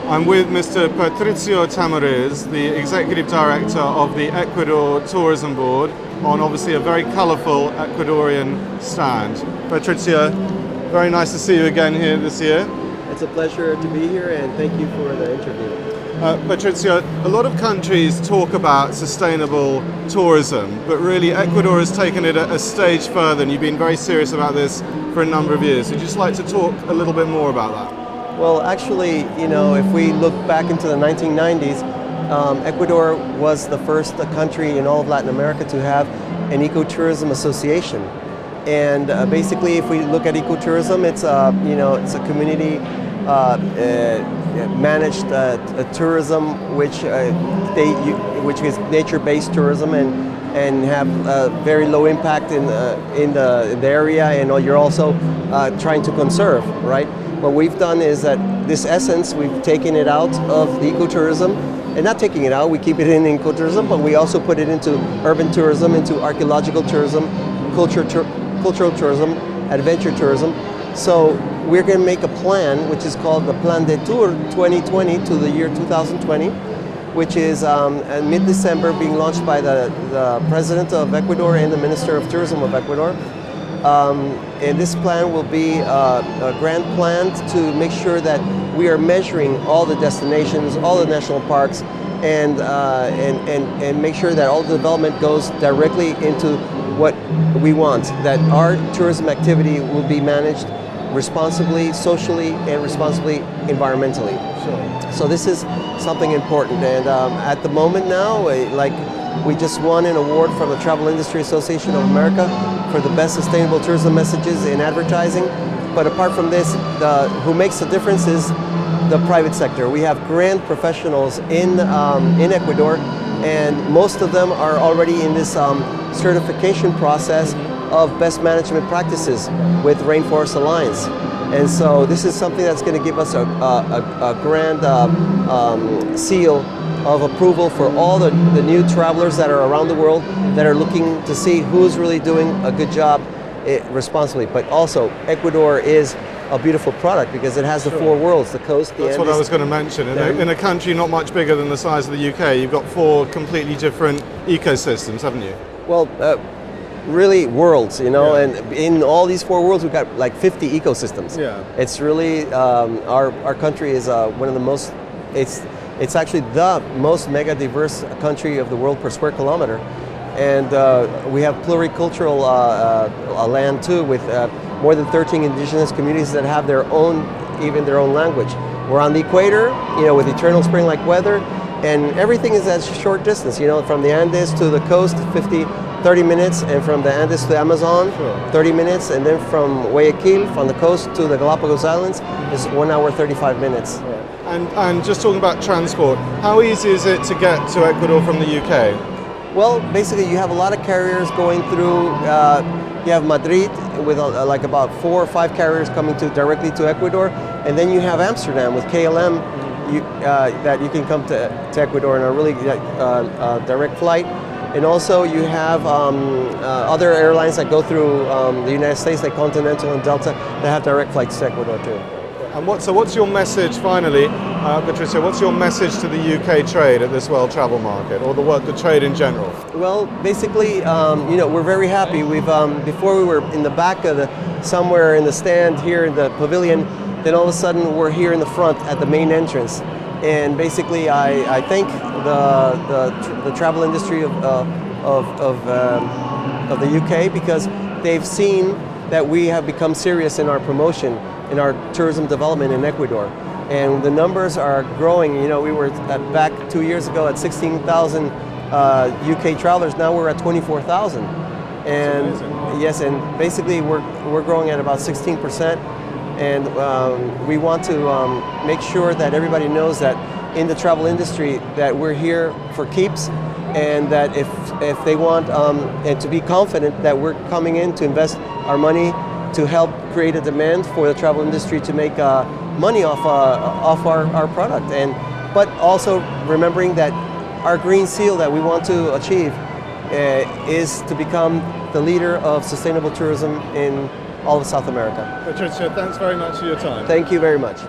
I'm with Mr. Patricio Tamariz, the Executive Director of the Ecuador Tourism Board, on obviously a very colourful Ecuadorian stand. Patricio, very nice to see you again here this year. It's a pleasure to be here, and thank you for the interview. Patricio, a lot of countries talk about sustainable tourism, but really Ecuador has taken it a stage further, and you've been very serious about this for a number of years. Would you just like to talk a little bit more about that? Well, actually, if we look back into the 1990s, Ecuador was the first country in all of Latin America to have an ecotourism association. And basically, if we look at ecotourism, it's a community managed tourism, which is nature-based tourism, and have very low impact in the area, and you're also trying to conserve, right? What we've done is that this essence, we've taken it out of the ecotourism, and not taking it out, we keep it in ecotourism, but we also put it into urban tourism, into archaeological tourism, cultural tourism, adventure tourism. So we're going to make a plan, which is called the Plan de Tour 2020 to the year 2020, which is in mid-December being launched by the President of Ecuador and the Minister of Tourism of Ecuador. And this plan will be a grand plan to make sure that we are measuring all the destinations, all the national parks, and make sure that all the development goes directly into what we want, that our tourism activity will be managed responsibly, socially, and responsibly environmentally. Sure. So this is something important, and at the moment now, we just won an award from the Travel Industry Association of America for the best sustainable tourism messages in advertising. But apart from this, who makes the difference is the private sector. We have grand professionals in Ecuador, and most of them are already in this certification process of best management practices with Rainforest Alliance. And so this is something that's going to give us a grand seal of approval for all the new travelers that are around the world that are looking to see who's really doing a good job responsibly. But also, Ecuador is a beautiful product because it has the four worlds, the coast, the That's Andes. what I was going to mention. In a country not much bigger than the size of the UK, you've got four completely different ecosystems, haven't you? Well, really worlds, Yeah. and in all these four worlds we've got like 50 ecosystems. Yeah. It's really, our country is one of the most, it's actually the most mega diverse country of the world per square kilometer. And we have pluricultural land too, with more than 13 indigenous communities that have their own language. We're on the equator, with eternal spring-like weather, and everything is at short distance, from the Andes to the coast, 30 minutes, and from the Andes to the Amazon, 30 minutes, and then from Guayaquil, from the coast to the Galapagos Islands, is 1 hour, 35 minutes. And just talking about transport, how easy is it to get to Ecuador from the UK? Well, basically you have a lot of carriers going through, you have Madrid with like about 4 or 5 carriers coming directly to Ecuador, and then you have Amsterdam with KLM that you can come to Ecuador in a really direct flight. And also you have other airlines that go through the United States, like Continental and Delta, that have direct flights to Ecuador too. And what's your message, finally, Patricia, what's your message to the UK trade at this world travel market, or the trade in general? Well, basically, we're very happy. We've before we were in the back of somewhere in the stand here in the pavilion, then all of a sudden we're here in the front at the main entrance. And basically, I thank the travel industry of the UK, because they've seen that we have become serious in our promotion, in our tourism development in Ecuador. And the numbers are growing. We were back 2 years ago at 16,000 UK travelers. Now we're at 24,000. And yes, and basically we're growing at about 16%. And we want to make sure that everybody knows that in the travel industry that we're here for keeps, and that if they want and to be confident that we're coming in to invest our money to help create a demand for the travel industry to make money off our product, but also remembering that our green seal that we want to achieve is to become the leader of sustainable tourism in all of South America. Patricia, thanks very much for your time. Thank you very much.